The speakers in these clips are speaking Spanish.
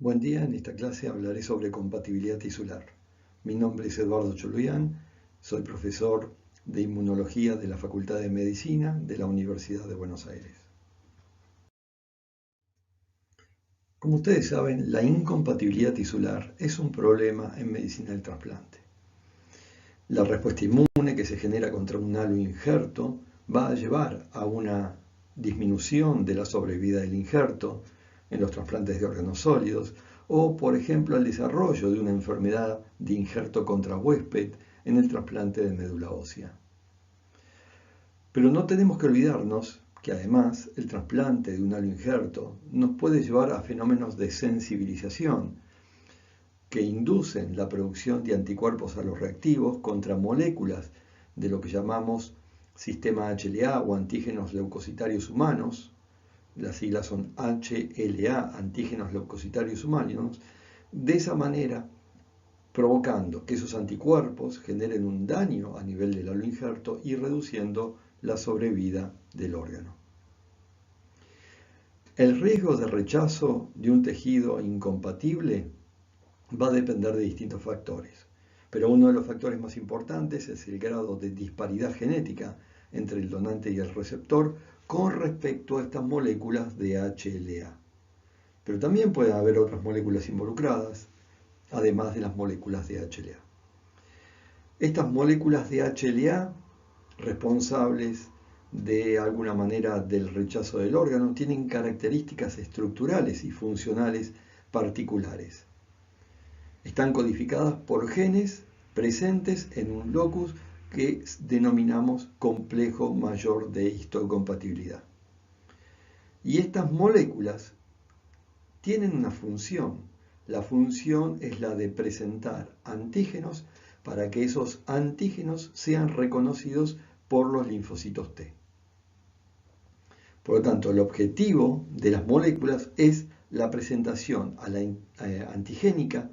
Buen día, en esta clase hablaré sobre compatibilidad tisular. Mi nombre es Eduardo Choluián, soy profesor de Inmunología de la Facultad de Medicina de la Universidad de Buenos Aires. Como ustedes saben, la incompatibilidad tisular es un problema en medicina del trasplante. La respuesta inmune que se genera contra un halo injerto va a llevar a una disminución de la sobrevida del injerto en los trasplantes de órganos sólidos o, por ejemplo, al desarrollo de una enfermedad de injerto contra huésped en el trasplante de médula ósea. Pero no tenemos que olvidarnos que además el trasplante de un halo injerto nos puede llevar a fenómenos de sensibilización que inducen la producción de anticuerpos aloreactivos contra moléculas de lo que llamamos sistema HLA o antígenos leucocitarios humanos. Las siglas son HLA, antígenos leucocitarios humanos, de esa manera provocando que esos anticuerpos generen un daño a nivel del halo injerto y reduciendo la sobrevida del órgano. El riesgo de rechazo de un tejido incompatible va a depender de distintos factores, pero uno de los factores más importantes es el grado de disparidad genética entre el donante y el receptor con respecto a estas moléculas de HLA. Pero también puede haber otras moléculas involucradas, además de las moléculas de HLA. Estas moléculas de HLA, responsables de alguna manera del rechazo del órgano, tienen características estructurales y funcionales particulares. Están codificadas por genes presentes en un locus que denominamos complejo mayor de histocompatibilidad. Y estas moléculas tienen una función. La función es la de presentar antígenos para que esos antígenos sean reconocidos por los linfocitos T. Por lo tanto, el objetivo de las moléculas es la presentación antigénica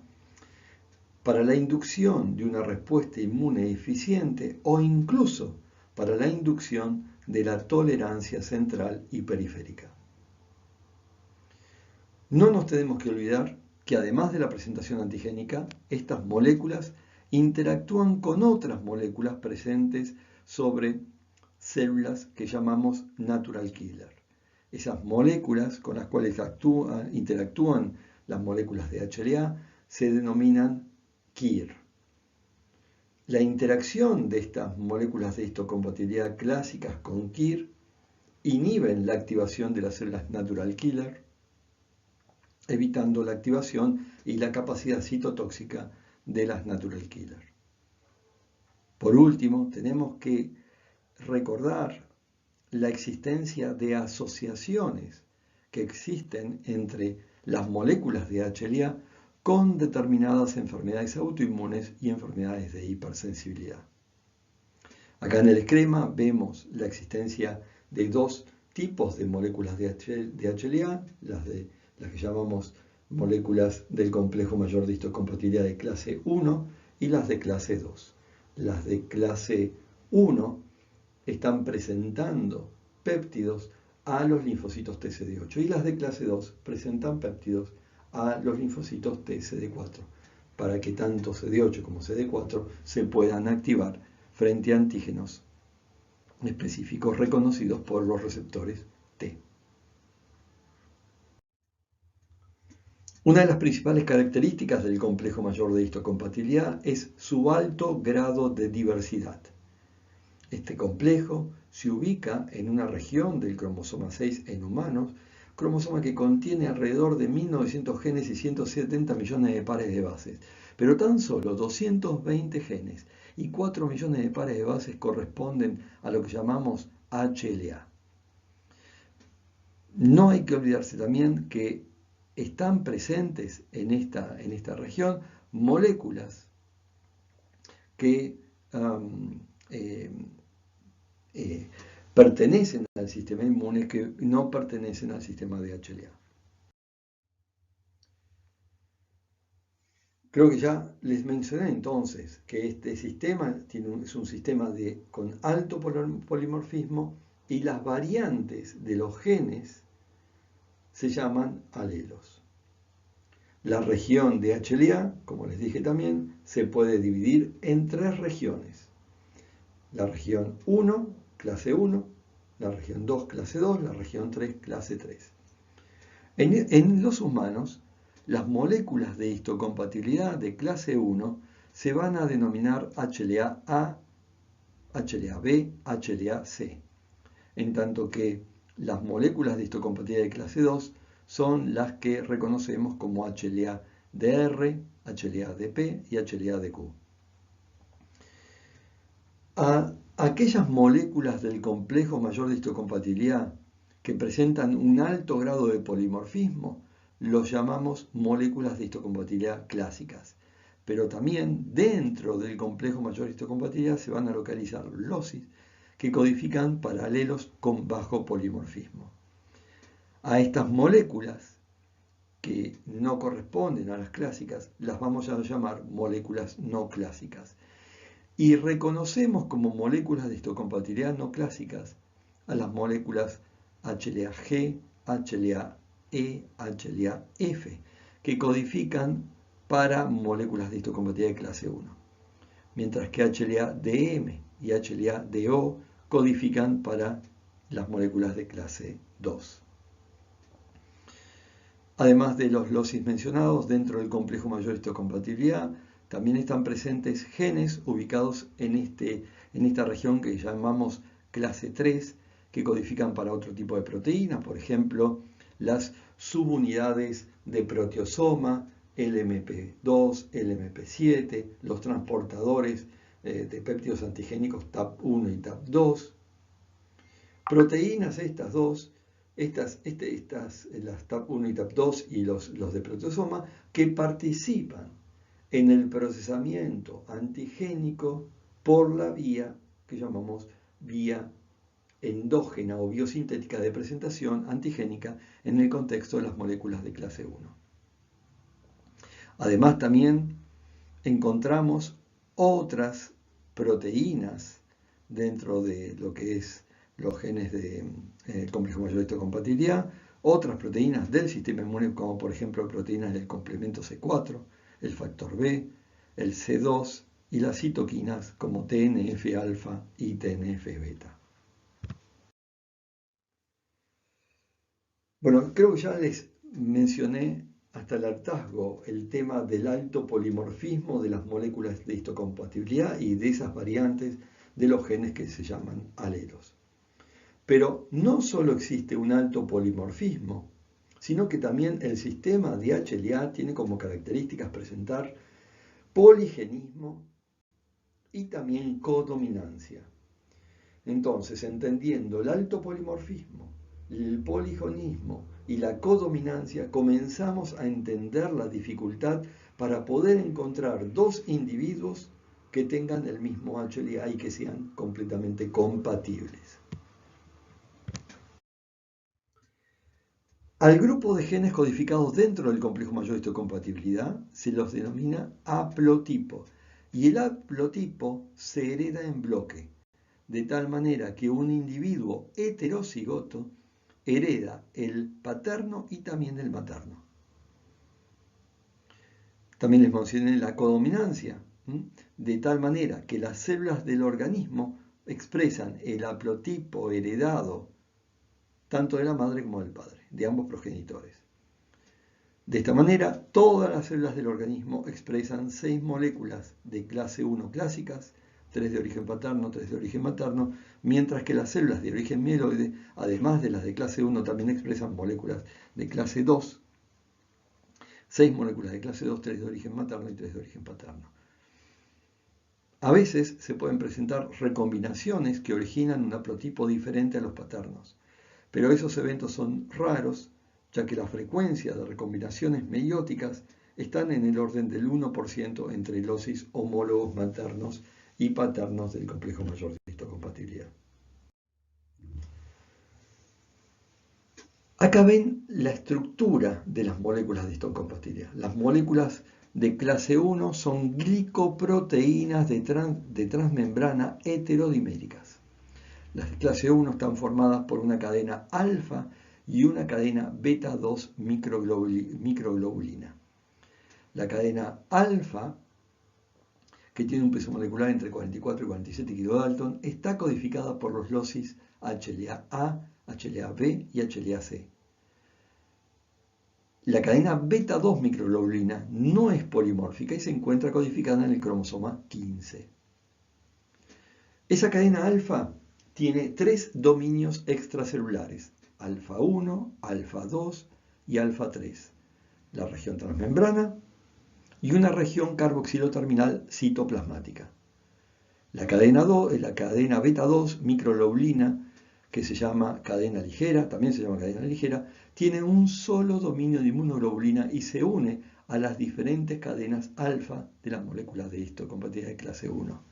para la inducción de una respuesta inmune eficiente o incluso para la inducción de la tolerancia central y periférica. No nos tenemos que olvidar que además de la presentación antigénica, estas moléculas interactúan con otras moléculas presentes sobre células que llamamos natural killer. Esas moléculas con las cuales interactúan las moléculas de HLA se denominan KIR. La interacción de estas moléculas de histocompatibilidad clásicas con KIR inhiben la activación de las células natural killer, evitando la activación y la capacidad citotóxica de las natural killer. Por último, tenemos que recordar la existencia de asociaciones que existen entre las moléculas de HLA con determinadas enfermedades autoinmunes y enfermedades de hipersensibilidad. Acá en el esquema vemos la existencia de dos tipos de moléculas de HLA, las que llamamos moléculas del complejo mayor de histocompatibilidad de clase 1 y las de clase 2. Las de clase 1 están presentando péptidos a los linfocitos TCD8 y las de clase 2 presentan péptidos a los linfocitos TCD4 para que tanto CD8 como CD4 se puedan activar frente a antígenos específicos reconocidos por los receptores T. Una de las principales características del complejo mayor de histocompatibilidad es su alto grado de diversidad. Este complejo se ubica en una región del cromosoma 6 en humanos, cromosoma que contiene alrededor de 1900 genes y 170 millones de pares de bases, pero tan solo 220 genes y 4 millones de pares de bases corresponden a lo que llamamos HLA. No hay que olvidarse también que están presentes en esta región moléculas que pertenecen al sistema inmune que no pertenecen al sistema de HLA. Creo que ya les mencioné entonces que este sistema es un sistema con alto polimorfismo y las variantes de los genes se llaman alelos. La región de HLA, como les dije también, se puede dividir en tres regiones. La región 1, clase 1, la región 2, clase 2, la región 3, clase 3. En los humanos, las moléculas de histocompatibilidad de clase 1 se van a denominar HLA-A, HLA-B, HLA-C, en tanto que las moléculas de histocompatibilidad de clase 2 son las que reconocemos como HLA-DR, HLA-DP y HLA-DQ. A aquellas moléculas del complejo mayor de histocompatibilidad que presentan un alto grado de polimorfismo, los llamamos moléculas de histocompatibilidad clásicas. Pero también dentro del complejo mayor de histocompatibilidad se van a localizar losis que codifican paralelos con bajo polimorfismo. A estas moléculas que no corresponden a las clásicas las vamos a llamar moléculas no clásicas. Y reconocemos como moléculas de histocompatibilidad no clásicas a las moléculas HLA-G, HLA-E, HLA-F, que codifican para moléculas de histocompatibilidad de clase 1, mientras que HLA-DM y HLA-DO codifican para las moléculas de clase 2. Además de los losis mencionados, dentro del complejo mayor de histocompatibilidad también están presentes genes ubicados en esta región que llamamos clase 3, que codifican para otro tipo de proteínas, por ejemplo, las subunidades de proteosoma, LMP2, LMP7, los transportadores de péptidos antigénicos TAP1 y TAP2. Proteínas estas dos, las TAP1 y TAP2 y los de proteosoma, que participan en el procesamiento antigénico por la vía que llamamos vía endógena o biosintética de presentación antigénica en el contexto de las moléculas de clase 1. Además, también encontramos otras proteínas dentro de lo que es los genes del complejo mayor de histocompatibilidad, otras proteínas del sistema inmune, como por ejemplo proteínas del complemento C4, el factor B, el C2 y las citoquinas como TNF-alfa y TNF-beta. Bueno, creo que ya les mencioné hasta el hartazgo el tema del alto polimorfismo de las moléculas de histocompatibilidad y de esas variantes de los genes que se llaman alelos. Pero no solo existe un alto polimorfismo, sino que también el sistema de HLA tiene como características presentar poligenismo y también codominancia. Entonces, entendiendo el alto polimorfismo, el poligenismo y la codominancia, comenzamos a entender la dificultad para poder encontrar dos individuos que tengan el mismo HLA y que sean completamente compatibles. Al grupo de genes codificados dentro del complejo mayor de histocompatibilidad se los denomina haplotipo, y el haplotipo se hereda en bloque, de tal manera que un individuo heterocigoto hereda el paterno y también el materno. También les mencioné la codominancia, de tal manera que las células del organismo expresan el haplotipo heredado tanto de la madre como del padre, de ambos progenitores. De esta manera, todas las células del organismo expresan 6 moléculas de clase 1 clásicas, 3 de origen paterno, 3 de origen materno, mientras que las células de origen mieloide, además de las de clase 1, también expresan moléculas de clase 2, 6 moléculas de clase 2, 3 de origen materno y 3 de origen paterno. A veces se pueden presentar recombinaciones que originan un haplotipo diferente a los paternos, pero esos eventos son raros, ya que la frecuencia de recombinaciones meióticas están en el orden del 1% entre losis homólogos maternos y paternos del complejo mayor de histocompatibilidad. Acá ven la estructura de las moléculas de histocompatibilidad. Las moléculas de clase 1 son glicoproteínas de transmembrana heterodiméricas. Las de clase 1 están formadas por una cadena alfa y una cadena beta 2 microglobulina. La cadena alfa, que tiene un peso molecular entre 44 y 47 kilodalton, está codificada por los losis HLA-A, HLA-B y HLA-C. La cadena beta 2 microglobulina no es polimórfica y se encuentra codificada en el cromosoma 15. Esa cadena alfa tiene 3 dominios extracelulares, alfa 1, alfa 2 y alfa 3, la región transmembrana y una región carboxilo-terminal citoplasmática. La cadena beta 2 microglobulina, que se llama cadena ligera, también se llama cadena ligera, tiene un solo dominio de inmunoglobulina y se une a las diferentes cadenas alfa de las moléculas de histocompatibilidad de clase 1.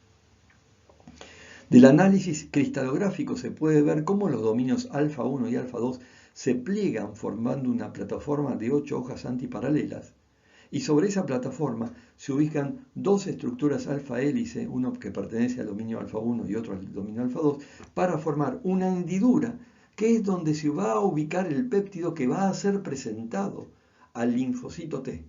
Del análisis cristalográfico se puede ver cómo los dominios alfa 1 y alfa 2 se pliegan formando una plataforma de 8 hojas antiparalelas, y sobre esa plataforma se ubican dos estructuras alfa hélice, uno que pertenece al dominio alfa 1 y otro al dominio alfa 2, para formar una hendidura que es donde se va a ubicar el péptido que va a ser presentado al linfocito T,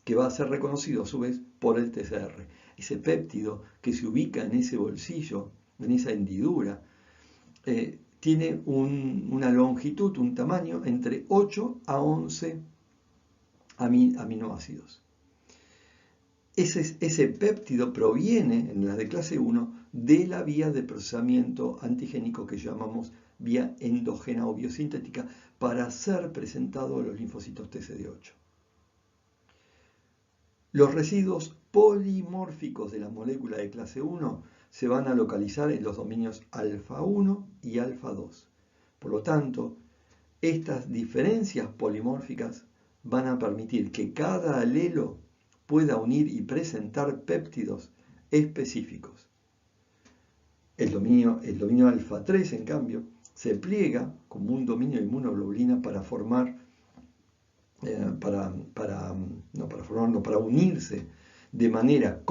que va a ser reconocido a su vez por el TCR. Ese péptido que se ubica en ese bolsillo, en esa hendidura, tiene una longitud, un tamaño entre 8 a 11 aminoácidos. Ese péptido proviene, en las de clase 1, de la vía de procesamiento antigénico que llamamos vía endógena o biosintética para ser presentado a los linfocitos TCD8. Los residuos polimórficos de la molécula de clase 1 se van a localizar en los dominios alfa 1 y alfa 2. Por lo tanto, estas diferencias polimórficas van a permitir que cada alelo pueda unir y presentar péptidos específicos. El dominio alfa 3, en cambio, se pliega como un dominio de inmunoglobulina para unirse de manera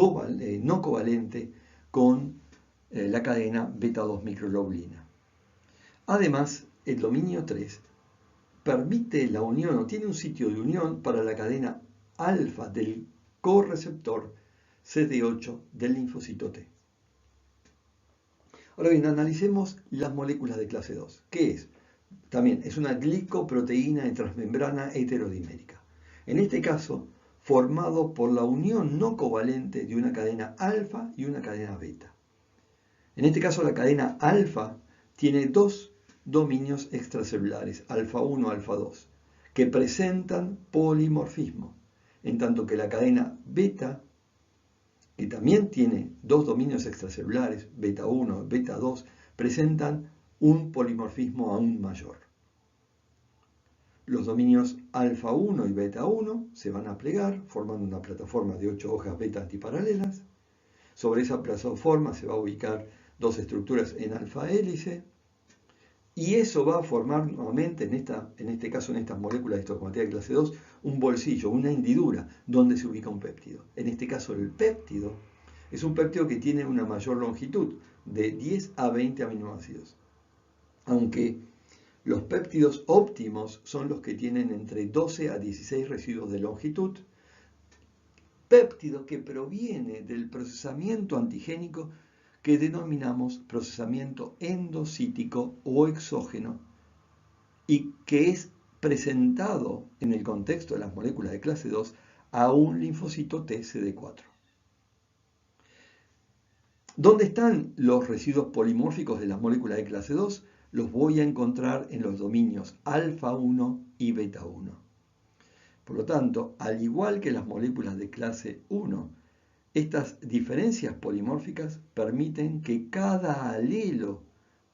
no covalente con la cadena beta 2 microglobulina. Además, el dominio 3 permite la unión o tiene un sitio de unión para la cadena alfa del correceptor CD8 del linfocito T. Ahora bien, analicemos las moléculas de clase 2. ¿Qué es? También es una glicoproteína de transmembrana heterodimérica. En este caso, formado por la unión no covalente de una cadena alfa y una cadena beta. En este caso, la cadena alfa tiene dos dominios extracelulares, alfa 1, alfa 2, que presentan polimorfismo, en tanto que la cadena beta, que también tiene dos dominios extracelulares, beta 1, beta 2, presentan un polimorfismo aún mayor. Los dominios alfa 1 y beta 1 se van a plegar formando una plataforma de 8 hojas beta antiparalelas. Sobre esa plataforma se va a ubicar dos estructuras en alfa hélice. Y eso va a formar nuevamente, en este caso en estas moléculas de histocompatibilidad de clase 2, un bolsillo, una hendidura, donde se ubica un péptido. En este caso el péptido es un péptido que tiene una mayor longitud, de 10 a 20 aminoácidos. Aunque los péptidos óptimos son los que tienen entre 12 a 16 residuos de longitud, péptido que proviene del procesamiento antigénico que denominamos procesamiento endocítico o exógeno y que es presentado en el contexto de las moléculas de clase 2 a un linfocito TCD4. ¿Dónde están los residuos polimórficos de las moléculas de clase 2? Los voy a encontrar en los dominios alfa 1 y beta 1. Por lo tanto, al igual que las moléculas de clase 1, estas diferencias polimórficas permiten que cada alelo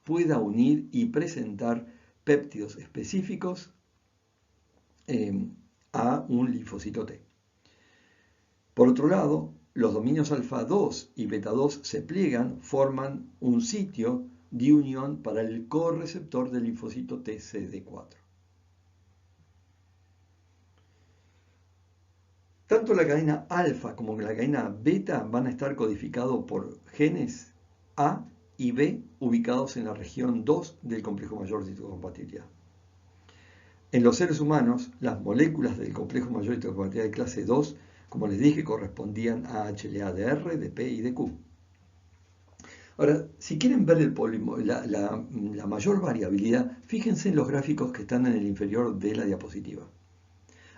pueda unir y presentar péptidos específicos a un linfocito T. Por otro lado, los dominios alfa 2 y beta 2 se pliegan, forman un sitio de unión para el correceptor del linfocito TCD4. Tanto la cadena alfa como la cadena beta van a estar codificados por genes A y B ubicados en la región 2 del complejo mayor de histocompatibilidad. En los seres humanos, las moléculas del complejo mayor de histocompatibilidad de clase 2 Como les dije, correspondían a HLA de R, de P y de Q. Ahora, si quieren ver la mayor variabilidad, fíjense en los gráficos que están en el inferior de la diapositiva.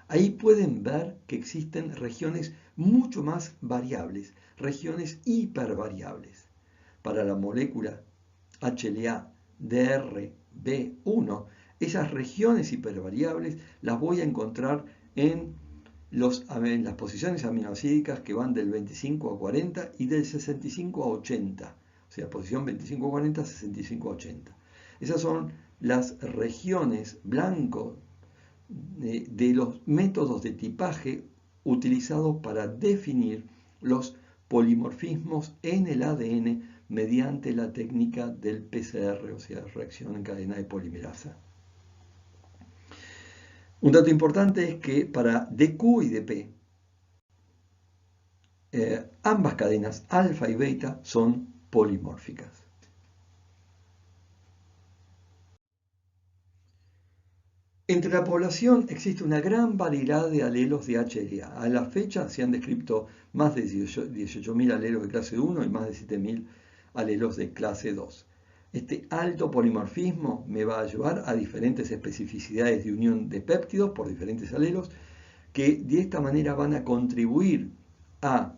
Ahí pueden ver que existen regiones mucho más variables, regiones hipervariables. Para la molécula HLA DRB1, esas regiones hipervariables las voy a encontrar en las posiciones aminoácidas que van del 25 a 40 y del 65 a 80. O sea, posición 25 a 40, 65 a 80. Esas son las regiones blanco de los métodos de tipaje utilizados para definir los polimorfismos en el ADN mediante la técnica del PCR, o sea, reacción en cadena de polimerasa. Un dato importante es que para DQ y DP, ambas cadenas alfa y beta son polimórficas. Entre la población existe una gran variedad de alelos de HLA. A la fecha se han descrito más de 18.000 alelos de clase 1 y más de 7.000 alelos de clase 2. Este alto polimorfismo me va a llevar a diferentes especificidades de unión de péptidos por diferentes alelos que de esta manera van a contribuir a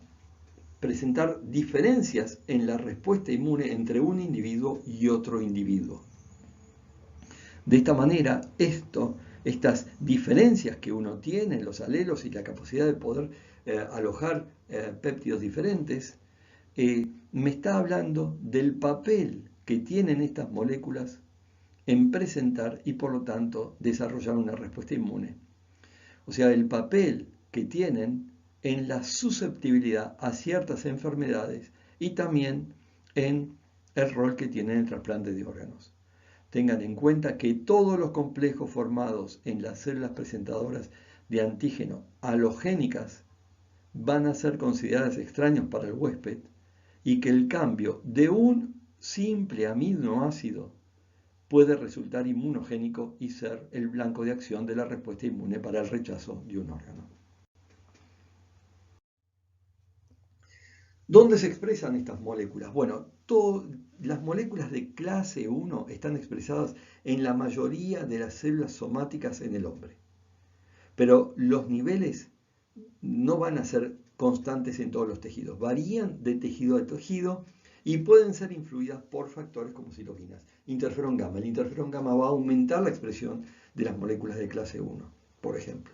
presentar diferencias en la respuesta inmune entre un individuo y otro individuo. De esta manera, estas diferencias que uno tiene en los alelos y la capacidad de poder alojar péptidos diferentes, me está hablando del papel que tienen estas moléculas en presentar y por lo tanto desarrollar una respuesta inmune. O sea, el papel que tienen en la susceptibilidad a ciertas enfermedades y también en el rol que tienen en el trasplante de órganos. Tengan en cuenta que todos los complejos formados en las células presentadoras de antígeno halogénicas van a ser consideradas extraños para el huésped y que el cambio de un simple aminoácido puede resultar inmunogénico y ser el blanco de acción de la respuesta inmune para el rechazo de un órgano. ¿Dónde se expresan estas moléculas? Bueno, las moléculas de clase 1 están expresadas en la mayoría de las células somáticas en el hombre. Pero los niveles no van a ser constantes en todos los tejidos. Varían de tejido a tejido y pueden ser influidas por factores como citoquinas. Interferón gamma. El interferón gamma va a aumentar la expresión de las moléculas de clase 1, por ejemplo.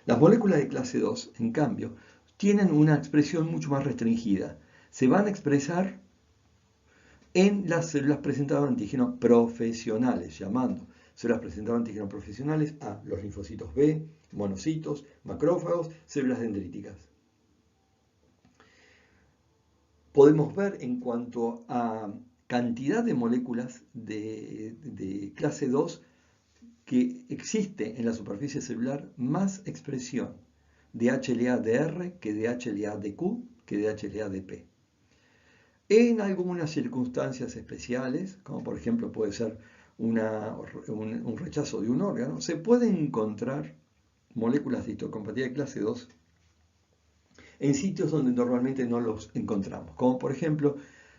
Las moléculas de clase 2, en cambio, tienen una expresión mucho más restringida. Se van a expresar en las células presentadas de antígenos profesionales, llamando células presentadas de antígenos profesionales a los linfocitos B, monocitos, macrófagos, células dendríticas. Podemos ver en cuanto a cantidad de moléculas de clase 2 que existe en la superficie celular más expresión de HLA-DR que de HLA-DQ que de HLA-DP. En algunas circunstancias especiales, como por ejemplo puede ser un rechazo de un órgano, se pueden encontrar moléculas de histocompatibilidad de clase 2 en sitios donde normalmente no los encontramos, como por ejemplo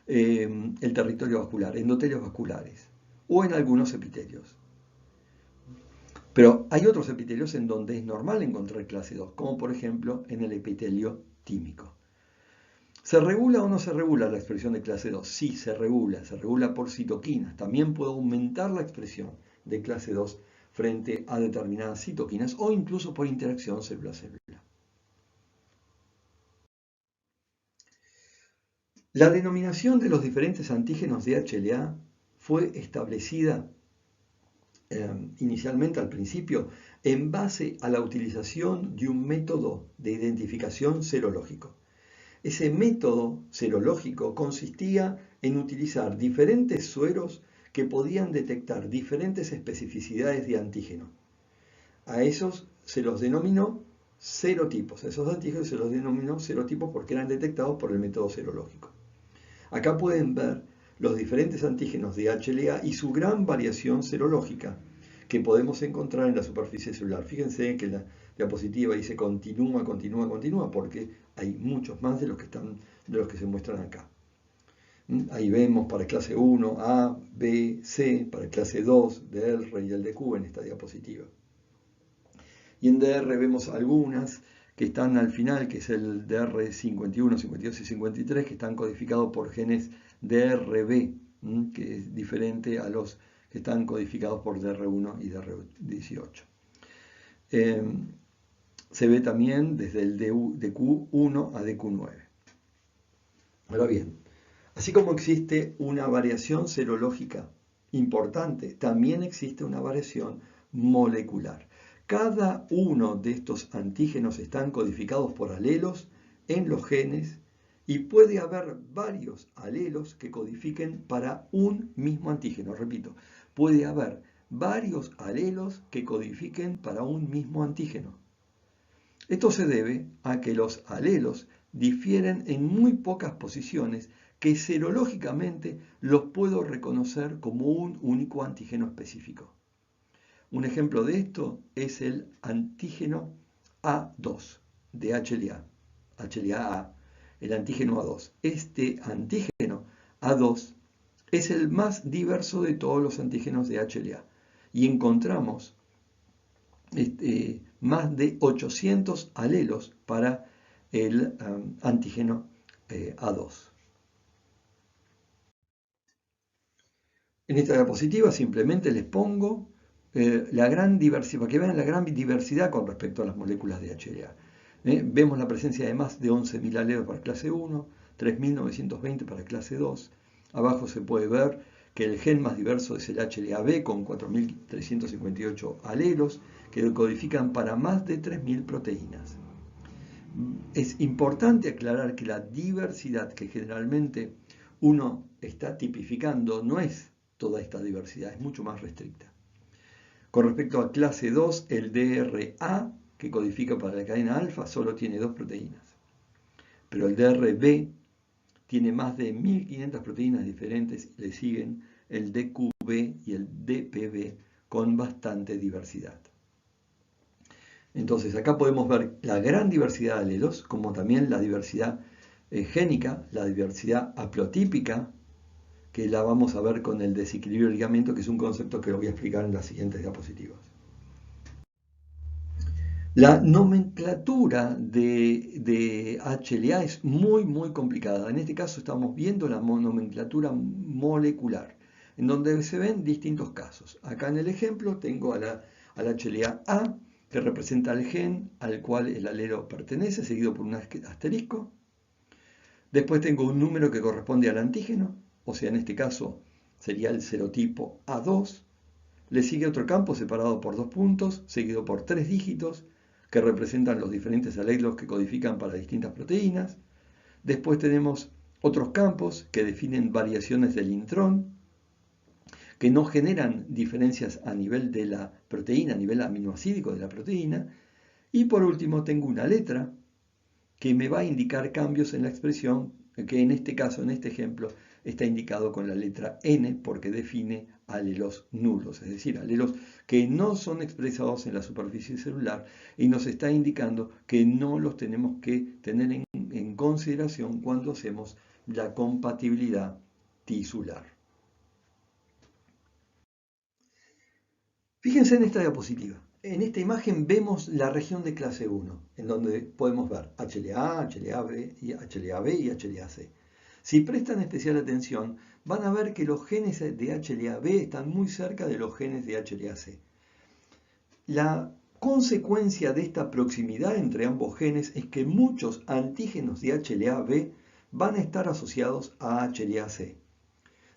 el territorio vascular, endotelios vasculares o en algunos epitelios. Pero hay otros epitelios en donde es normal encontrar clase 2, como por ejemplo en el epitelio tímico. ¿Se regula o no se regula la expresión de clase 2? Sí, se regula por citoquinas. También puede aumentar la expresión de clase 2 frente a determinadas citoquinas o incluso por interacción célula-célula. La denominación de los diferentes antígenos de HLA fue establecida inicialmente al principio en base a la utilización de un método de identificación serológico. Ese método serológico consistía en utilizar diferentes sueros que podían detectar diferentes especificidades de antígeno. A esos se los denominó serotipos. A esos antígenos se los denominó serotipos porque eran detectados por el método serológico. Acá pueden ver los diferentes antígenos de HLA y su gran variación serológica que podemos encontrar en la superficie celular. Fíjense que diapositiva dice continúa, continúa, continúa, porque hay muchos más de los que se muestran acá. Ahí vemos para clase 1, A, B, C, para clase 2, DR y el de Q en esta diapositiva. Y en DR vemos algunas que están al final, que es el DR 51, 52 y 53, que están codificados por genes DRB, que es diferente a los que están codificados por DR1 y DR18. Se ve también desde el DQ1 a DQ9. Ahora bien, así como existe una variación serológica importante, también existe una variación molecular. Cada uno de estos antígenos están codificados por alelos en los genes y puede haber varios alelos que codifiquen para un mismo antígeno. Repito, puede haber varios alelos que codifiquen para un mismo antígeno. Esto se debe a que los alelos difieren en muy pocas posiciones que serológicamente los puedo reconocer como un único antígeno específico. Un ejemplo de esto es el antígeno A2 de HLA-A, el antígeno A2. Este antígeno A2 es el más diverso de todos los antígenos de HLA y encontramos más de 800 alelos para el antígeno A2. En esta diapositiva simplemente les pongo la gran diversidad, para que vean la gran diversidad con respecto a las moléculas de HLA. Vemos la presencia de más de 11.000 alelos para clase 1, 3.920 para clase 2. Abajo se puede ver que el gen más diverso es el HLA-B con 4.358 alelos que codifican para más de 3.000 proteínas. Es importante aclarar que la diversidad que generalmente uno está tipificando no es toda esta diversidad, es mucho más restricta. Con respecto a clase 2, el DRA, que codifica para la cadena alfa, solo tiene 2 proteínas. Pero el DRB tiene más de 1.500 proteínas diferentes y le siguen el DQB y el DPB con bastante diversidad. Entonces acá podemos ver la gran diversidad de alelos, como también la diversidad génica, la diversidad haplotípica, que la vamos a ver con el desequilibrio del ligamiento, que es un concepto que lo voy a explicar en las siguientes diapositivas. La nomenclatura de HLA es muy complicada. En este caso estamos viendo la nomenclatura molecular, en donde se ven distintos casos. Acá en el ejemplo tengo al HLA-A, que representa el gen al cual el alelo pertenece, seguido por un asterisco. Después tengo un número que corresponde al antígeno, o sea, en este caso sería el serotipo A2. Le sigue otro campo separado por 2 puntos, seguido por 3 dígitos, que representan los diferentes alelos que codifican para distintas proteínas. Después tenemos otros campos que definen variaciones del intrón, que no generan diferencias a nivel de la proteína, a nivel aminoácido de la proteína. Y por último tengo una letra que me va a indicar cambios en la expresión, que en este caso, en este ejemplo, está indicado con la letra N porque define alelos nulos, es decir, alelos que no son expresados en la superficie celular y nos está indicando que no los tenemos que tener en consideración cuando hacemos la compatibilidad tisular. Fíjense en esta diapositiva. En esta imagen vemos la región de clase 1, en donde podemos ver HLA, HLA-B y HLA-C. Si prestan especial atención, van a ver que los genes de HLA-B están muy cerca de los genes de HLA-C. La consecuencia de esta proximidad entre ambos genes es que muchos antígenos de HLA-B van a estar asociados a HLA-C,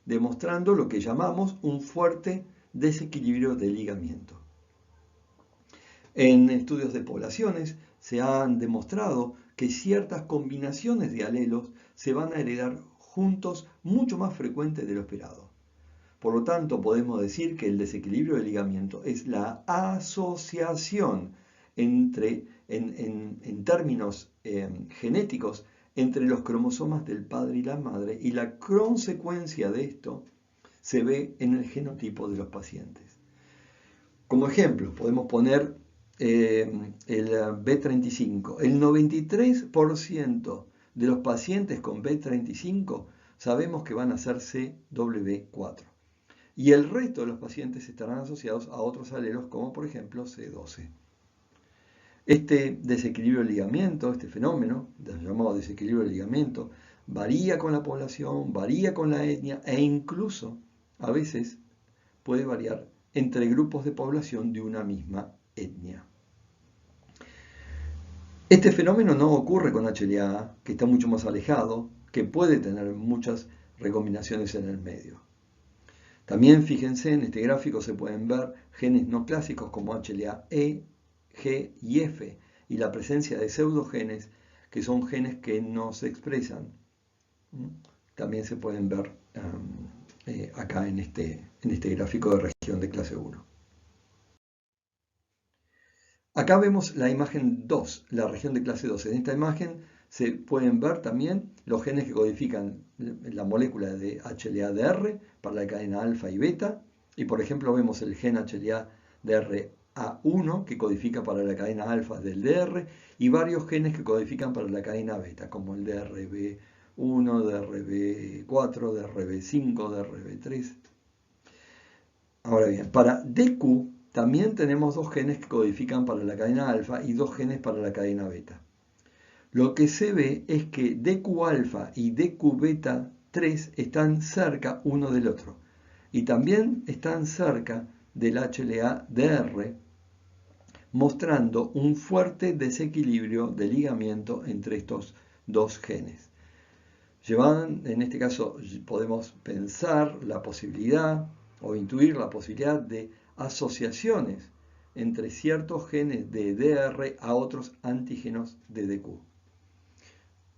demostrando lo que llamamos un fuerte desequilibrio de ligamiento. En estudios de poblaciones se han demostrado que ciertas combinaciones de alelos se van a heredar juntos mucho más frecuente de lo esperado. Por lo tanto, podemos decir que el desequilibrio de ligamiento es la asociación en términos genéticos entre los cromosomas del padre y la madre, y la consecuencia de esto se ve en el genotipo de los pacientes. Como ejemplo, podemos poner el B35. El 93% de los pacientes con B35 sabemos que van a ser CW4. Y el resto de los pacientes estarán asociados a otros alelos como por ejemplo C12. Este desequilibrio del ligamento, este fenómeno, llamado desequilibrio del ligamento, varía con la población, varía con la etnia e incluso a veces puede variar entre grupos de población de una misma etnia. Este fenómeno no ocurre con HLA, que está mucho más alejado, que puede tener muchas recombinaciones en el medio. También fíjense, en este gráfico se pueden ver genes no clásicos como HLA-E, G y F, y la presencia de pseudogenes, que son genes que no se expresan. También se pueden ver acá en este gráfico de región de clase 1. Acá vemos la imagen 2, la región de clase 2. En esta imagen se pueden ver también los genes que codifican la molécula de HLA-DR para la cadena alfa y beta. Y por ejemplo vemos el gen HLA-DR-A1 que codifica para la cadena alfa del DR y varios genes que codifican para la cadena beta, como el DRB1, DRB4, DRB5, DRB3. Ahora bien, para DQ también tenemos dos genes que codifican para la cadena alfa y dos genes para la cadena beta. Lo que se ve es que DQ alfa y DQ beta 3 están cerca uno del otro y también están cerca del HLA-DR, mostrando un fuerte desequilibrio de ligamiento entre estos dos genes. En este caso podemos pensar la posibilidad o intuir la posibilidad de asociaciones entre ciertos genes de DR a otros antígenos de DQ.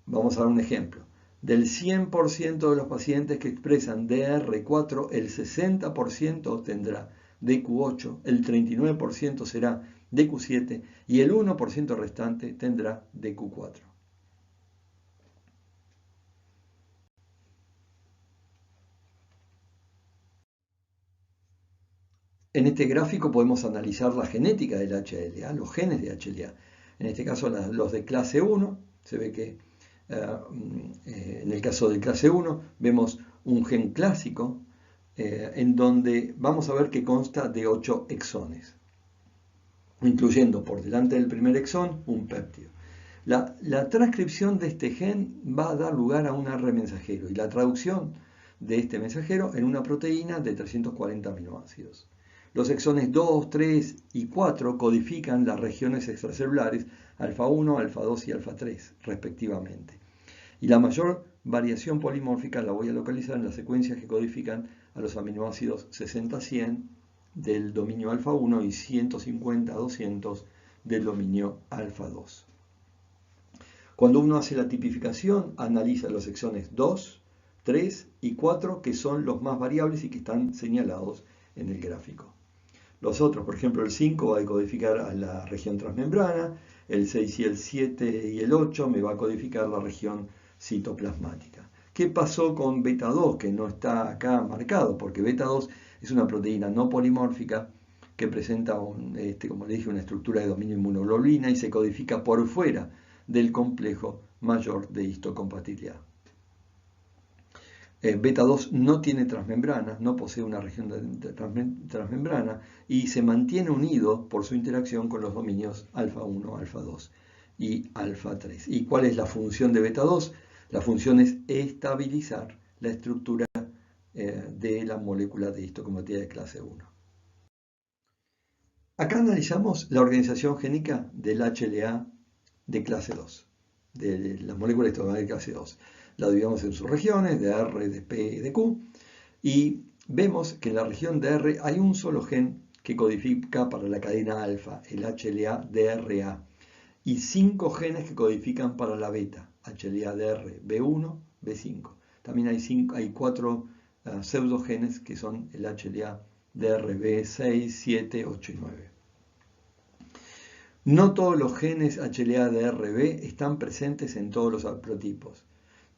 Vamos a dar un ejemplo. Del 100% de los pacientes que expresan DR4, el 60% tendrá DQ8, el 39% será DQ7 y el 1% restante tendrá DQ4. En este gráfico podemos analizar la genética del HLA, los genes de HLA. En este caso los de clase 1, se ve que en el caso de clase 1 vemos un gen clásico en donde vamos a ver que consta de 8 exones, incluyendo por delante del primer exón un péptido. La transcripción de este gen va a dar lugar a un ARN mensajero y la traducción de este mensajero en una proteína de 340 aminoácidos. Los exones 2, 3 y 4 codifican las regiones extracelulares alfa 1, alfa 2 y alfa 3, respectivamente. Y la mayor variación polimórfica la voy a localizar en las secuencias que codifican a los aminoácidos 60-100 del dominio alfa 1 y 150-200 del dominio alfa 2. Cuando uno hace la tipificación, analiza los exones 2, 3 y 4, que son los más variables y que están señalados en el gráfico. Los otros, por ejemplo, el 5 va a codificar a la región transmembrana, el 6 y el 7 y el 8 me va a codificar la región citoplasmática. ¿Qué pasó con beta 2? Que no está acá marcado, porque beta 2 es una proteína no polimórfica que presenta, como le dije, una estructura de dominio inmunoglobulina y se codifica por fuera del complejo mayor de histocompatibilidad. Beta 2 no tiene transmembrana, no posee una región de transmembrana y se mantiene unido por su interacción con los dominios alfa 1, alfa 2 y alfa 3. ¿Y cuál es la función de beta 2? La función es estabilizar la estructura de la molécula de histocompatibilidad de clase 1. Acá analizamos la organización génica del HLA de clase 2, de la molécula histocompatible de clase 2. La dividimos en sus regiones, de R, de P y de Q, y vemos que en la región de R hay un solo gen que codifica para la cadena alfa, el HLA-DRA, y 5 genes que codifican para la beta, HLA-DR, B1, B5. También hay 4 pseudogenes que son el HLA-DR, B6, 7, 8 y 9. No todos los genes HLA-DRB están presentes en todos los haplotipos.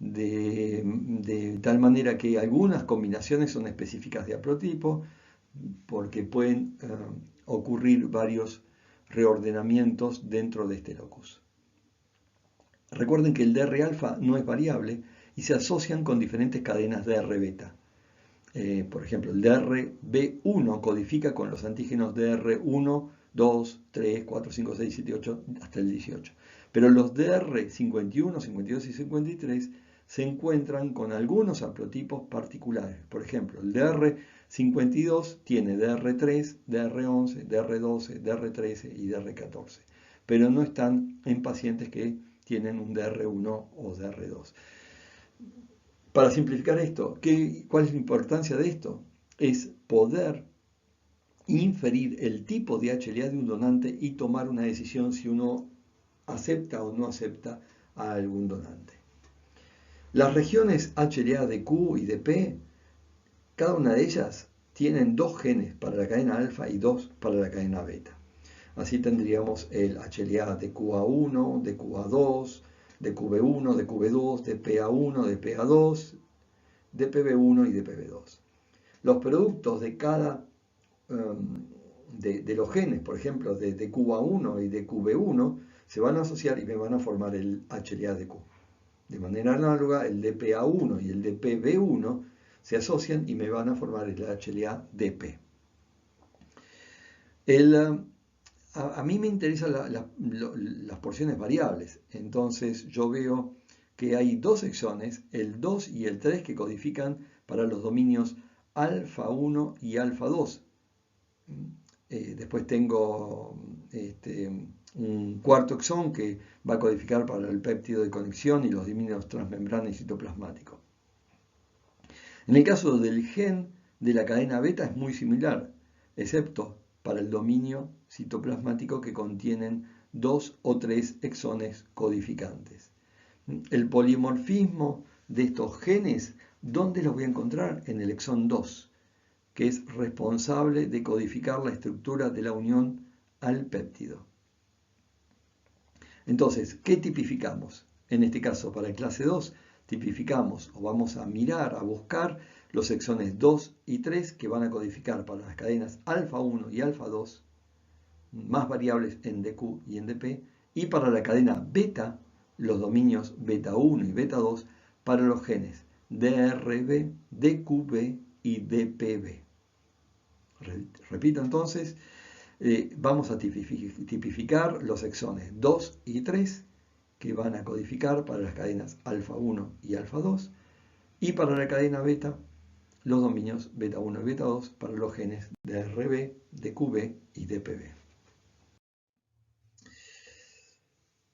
De tal manera que algunas combinaciones son específicas de haplotipo porque pueden ocurrir varios reordenamientos dentro de este locus. Recuerden que el DR alfa no es variable y se asocian con diferentes cadenas DR beta. Por ejemplo, el DRB1 codifica con los antígenos DR1, 2, 3, 4, 5, 6, 7, 8 hasta el 18. Pero los DR51, 52 y 53 se encuentran con algunos haplotipos particulares. Por ejemplo, el DR52 tiene DR3, DR11, DR12, DR13 y DR14, pero no están en pacientes que tienen un DR1 o DR2. Para simplificar esto, ¿cuál es la importancia de esto? Es poder inferir el tipo de HLA de un donante y tomar una decisión si uno acepta o no acepta a algún donante. Las regiones HLA de Q y de P, cada una de ellas tienen 2 genes para la cadena alfa y 2 para la cadena beta. Así tendríamos el HLA de QA1, de QA2, de QB1, de QB2, de PA1, de PA2, de PB1 y de PB2. Los productos de cada de los genes, por ejemplo, de QA1 y de QB1, se van a asociar y me van a formar el HLA de Q. De manera análoga, el de PA1 y el de PB1 se asocian y me van a formar el HLA de P. A mí me interesan las porciones variables, entonces yo veo que hay 2 exones, el 2 y el 3, que codifican para los dominios alfa 1 y alfa 2. Después tengo un cuarto exón que va a codificar para el péptido de conexión y los dominios transmembrana y citoplasmático. En el caso del gen de la cadena beta es muy similar, excepto para el dominio citoplasmático, que contienen 2 o 3 exones codificantes. El polimorfismo de estos genes, ¿dónde los voy a encontrar? En el exón 2, que es responsable de codificar la estructura de la unión al péptido. Entonces, ¿qué tipificamos? En este caso, para el clase 2, tipificamos o vamos a mirar, a buscar los exones 2 y 3 que van a codificar para las cadenas alfa 1 y alfa 2, más variables en DQ y en DP, y para la cadena beta, los dominios beta 1 y beta 2 para los genes DRB, DQB y DPB. Repito entonces, vamos a tipificar los exones 2 y 3 que van a codificar para las cadenas alfa 1 y alfa 2, y para la cadena beta los dominios beta 1 y beta 2 para los genes DRB, DQB y DPB.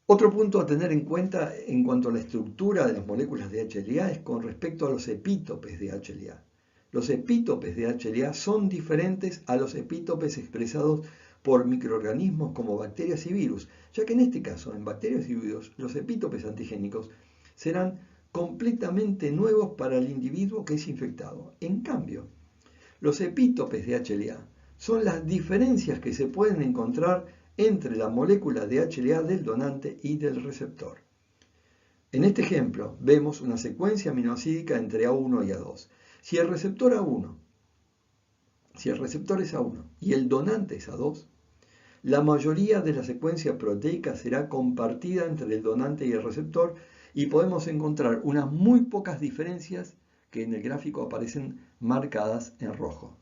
Otro punto a tener en cuenta en cuanto a la estructura de las moléculas de HLA es con respecto a los epítopes de HLA. Los epítopes de HLA son diferentes a los epítopes expresados por microorganismos como bacterias y virus, ya que en este caso, en bacterias y virus, los epítopes antigénicos serán completamente nuevos para el individuo que es infectado. En cambio, los epítopes de HLA son las diferencias que se pueden encontrar entre la molécula de HLA del donante y del receptor. En este ejemplo vemos una secuencia aminoácidica entre A1 y A2. Si el receptor es A1 y el donante es A2, la mayoría de la secuencia proteica será compartida entre el donante y el receptor, y podemos encontrar unas muy pocas diferencias que en el gráfico aparecen marcadas en rojo.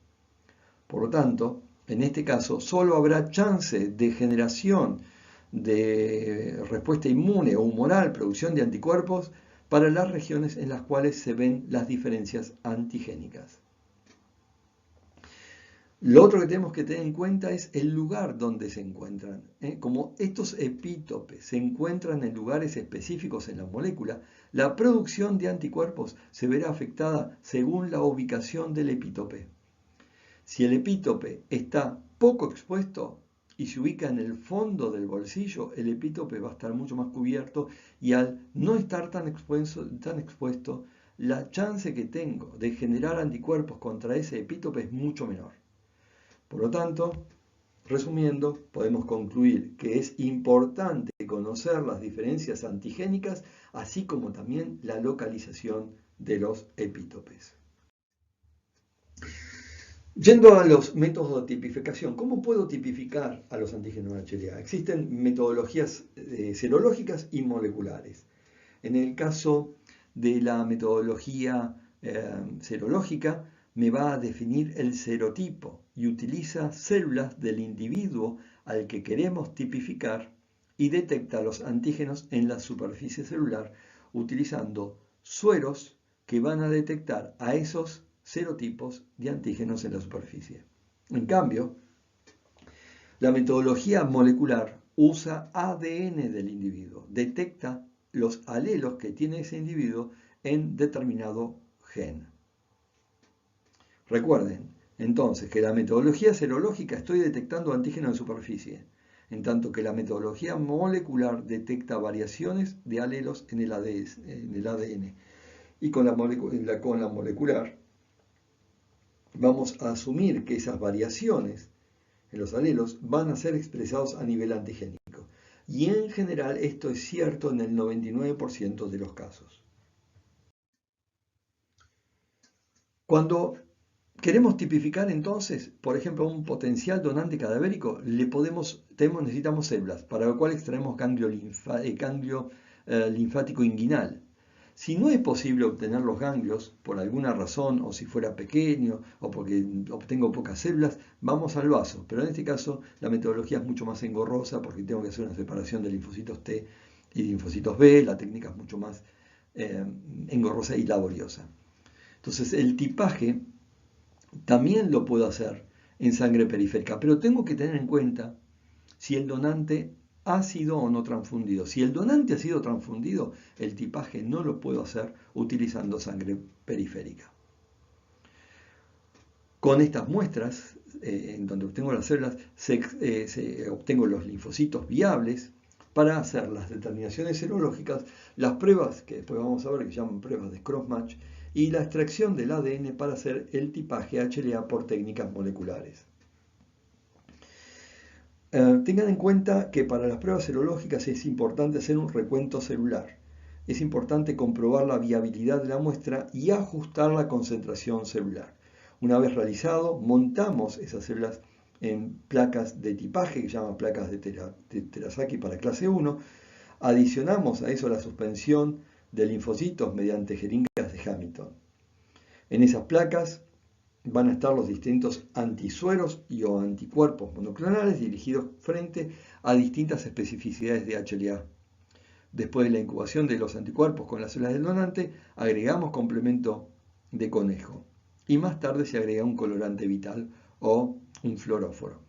Por lo tanto, en este caso solo habrá chance de generación de respuesta inmune o humoral, producción de anticuerpos, para las regiones en las cuales se ven las diferencias antigénicas. Lo otro que tenemos que tener en cuenta es el lugar donde se encuentran. Como estos epítopes se encuentran en lugares específicos en la molécula, la producción de anticuerpos se verá afectada según la ubicación del epítope. Si el epítope está poco expuesto y se ubica en el fondo del bolsillo, el epítope va a estar mucho más cubierto, y al no estar tan expuesto, la chance que tengo de generar anticuerpos contra ese epítope es mucho menor. Por lo tanto, resumiendo, podemos concluir que es importante conocer las diferencias antigénicas, así como también la localización de los epítopes. Yendo a los métodos de tipificación, ¿cómo puedo tipificar a los antígenos HLA? Existen metodologías serológicas y moleculares. En el caso de la metodología serológica, me va a definir el serotipo y utiliza células del individuo al que queremos tipificar y detecta los antígenos en la superficie celular utilizando sueros que van a detectar a esos serotipos de antígenos en la superficie. En cambio, la metodología molecular usa ADN del individuo, detecta los alelos que tiene ese individuo en determinado gen. Recuerden, entonces, que la metodología serológica estoy detectando antígenos en superficie, en tanto que la metodología molecular detecta variaciones de alelos en el ADN. Y con la molecular vamos a asumir que esas variaciones en los alelos van a ser expresados a nivel antigénico. Y en general esto es cierto en el 99% de los casos. Cuando queremos tipificar entonces, por ejemplo, un potencial donante cadavérico, necesitamos células, para lo cual extraemos ganglio linfático inguinal. Si no es posible obtener los ganglios por alguna razón, o si fuera pequeño, o porque obtengo pocas células, vamos al vaso. Pero en este caso la metodología es mucho más engorrosa porque tengo que hacer una separación de linfocitos T y linfocitos B. La técnica es mucho más engorrosa y laboriosa. Entonces el tipaje también lo puedo hacer en sangre periférica, pero tengo que tener en cuenta si el donante ha sido o no transfundido. Si el donante ha sido transfundido, el tipaje no lo puedo hacer utilizando sangre periférica. Con estas muestras, en donde obtengo las células, obtengo los linfocitos viables para hacer las determinaciones serológicas, las pruebas que después vamos a ver que llaman pruebas de crossmatch, y la extracción del ADN para hacer el tipaje HLA por técnicas moleculares. Tengan en cuenta que para las pruebas serológicas es importante hacer un recuento celular. Es importante comprobar la viabilidad de la muestra y ajustar la concentración celular. Una vez realizado, montamos esas células en placas de tipaje, que se llaman placas de Terasaki para clase 1. Adicionamos a eso la suspensión de linfocitos mediante jeringas de Hamilton. En esas placas van a estar los distintos antisueros y o anticuerpos monoclonales dirigidos frente a distintas especificidades de HLA. Después de la incubación de los anticuerpos con las células del donante, agregamos complemento de conejo y más tarde se agrega un colorante vital o un fluoróforo.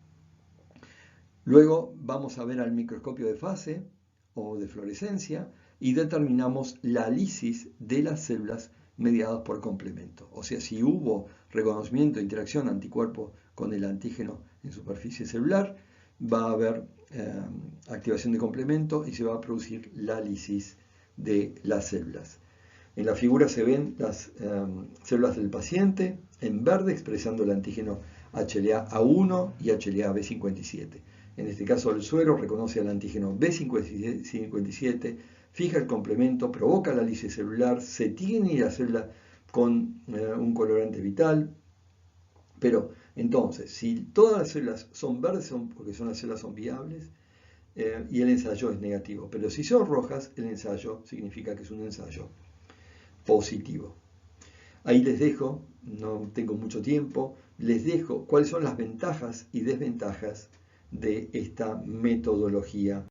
Luego vamos a ver al microscopio de fase o de fluorescencia y determinamos la lisis de las células mediadas por complemento. O sea, si hubo reconocimiento e interacción anticuerpo con el antígeno en superficie celular, va a haber activación de complemento y se va a producir la lisis de las células. En la figura se ven las células del paciente en verde expresando el antígeno HLA-A1 y HLA-B57. En este caso el suero reconoce al antígeno B57, fija el complemento, provoca la lisis celular, se tiene la célula con un colorante vital. Pero entonces, si todas las células son verdes, porque las células son viables, y el ensayo es negativo. Pero si son rojas, el ensayo significa que es un ensayo positivo. Ahí les dejo, no tengo mucho tiempo, les dejo cuáles son las ventajas y desventajas de esta metodología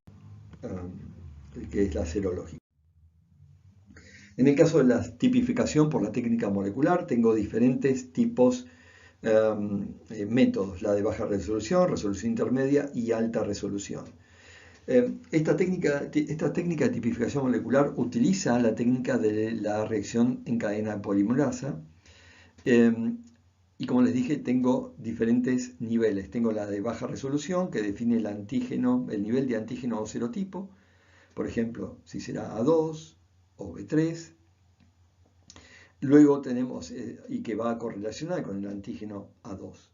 que es la serológica. En el caso de la tipificación por la técnica molecular, tengo diferentes tipos métodos, la de baja resolución, resolución intermedia y alta resolución. Esta técnica de tipificación molecular utiliza la técnica de la reacción en cadena polimerasa. Y como les dije, tengo diferentes niveles. Tengo la de baja resolución, que define el antígeno, el nivel de antígeno o serotipo. Por ejemplo, si será A2 o B3. Luego tenemos, y que va a correlacionar con el antígeno A2.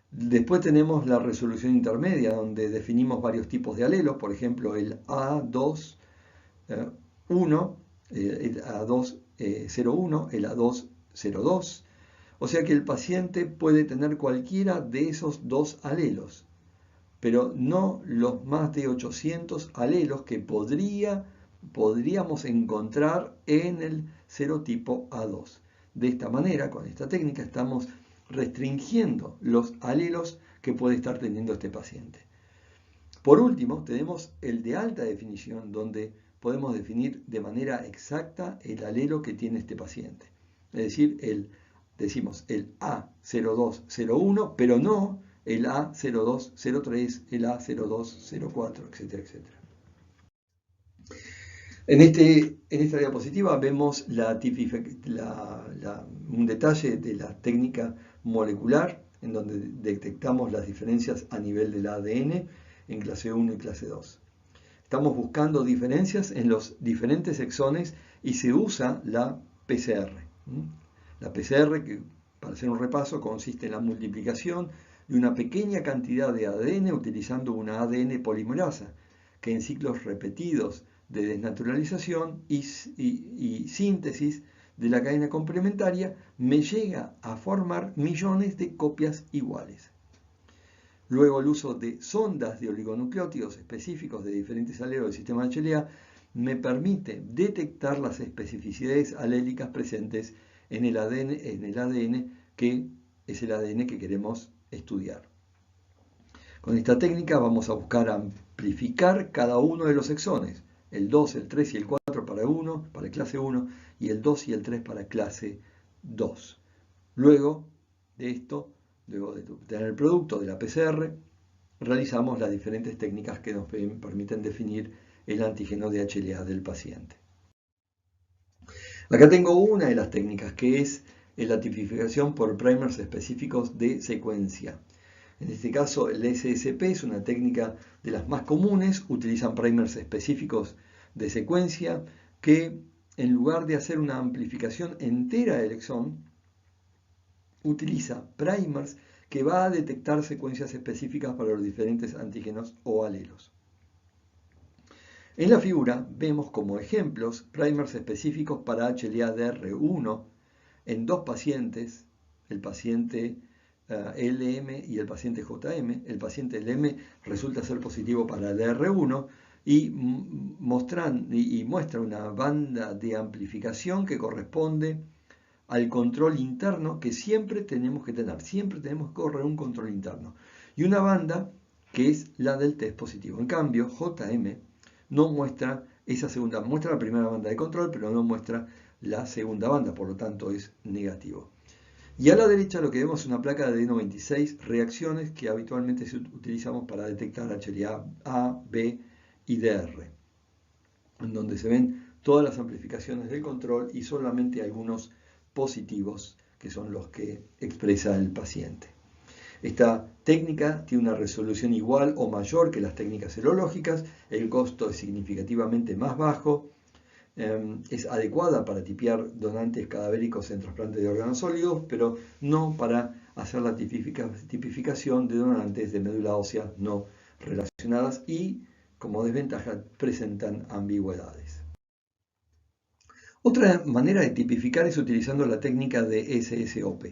Después tenemos la resolución intermedia, donde definimos varios tipos de alelos, por ejemplo el A2, 1, el A201, el A202, O sea que el paciente puede tener cualquiera de esos dos alelos, pero no los más de 800 alelos que podríamos encontrar en el serotipo A2. De esta manera, con esta técnica, estamos restringiendo los alelos que puede estar teniendo este paciente. Por último, tenemos el de alta definición, donde podemos definir de manera exacta el alelo que tiene este paciente. Es decir, decimos el A0201, pero no el A0203, el A0204, etcétera, etcétera. En esta diapositiva vemos un detalle de la técnica molecular, en donde detectamos las diferencias a nivel del ADN en clase 1 y clase 2. Estamos buscando diferencias en los diferentes exones y se usa la PCR. La PCR, que para hacer un repaso, consiste en la multiplicación de una pequeña cantidad de ADN utilizando una ADN polimerasa, que en ciclos repetidos de desnaturalización y síntesis de la cadena complementaria me llega a formar millones de copias iguales. Luego el uso de sondas de oligonucleótidos específicos de diferentes alelos del sistema HLA me permite detectar las especificidades alélicas presentes en el ADN que es el ADN que queremos estudiar. Con esta técnica vamos a buscar amplificar cada uno de los exones, el 2, el 3 y el 4 para clase 1 y el 2 y el 3 para clase 2. Luego de esto, luego de obtener el producto de la PCR, realizamos las diferentes técnicas que nos permiten definir el antígeno de HLA del paciente. Acá tengo una de las técnicas que es la tipificación por primers específicos de secuencia. En este caso el SSP es una técnica de las más comunes, utilizan primers específicos de secuencia que en lugar de hacer una amplificación entera del exón, utiliza primers que va a detectar secuencias específicas para los diferentes antígenos o alelos. En la figura vemos como ejemplos primers específicos para HLA-DR1 en dos pacientes, el paciente LM y el paciente JM. El paciente LM resulta ser positivo para DR1 y muestra una banda de amplificación que corresponde al control interno que siempre tenemos que tener. Siempre tenemos que correr un control interno. Y una banda que es la del test positivo. En cambio, JM no muestra esa segunda, muestra la primera banda de control, pero no muestra la segunda banda, por lo tanto es negativo. Y a la derecha lo que vemos es una placa de D96 reacciones que habitualmente utilizamos para detectar HLA A, B y DR, en donde se ven todas las amplificaciones del control y solamente algunos positivos, que son los que expresa el paciente. Esta técnica tiene una resolución igual o mayor que las técnicas serológicas, el costo es significativamente más bajo, es adecuada para tipear donantes cadavéricos en trasplante de órganos sólidos, pero no para hacer la tipificación de donantes de médula ósea no relacionadas y, como desventaja, presentan ambigüedades. Otra manera de tipificar es utilizando la técnica de SSOP.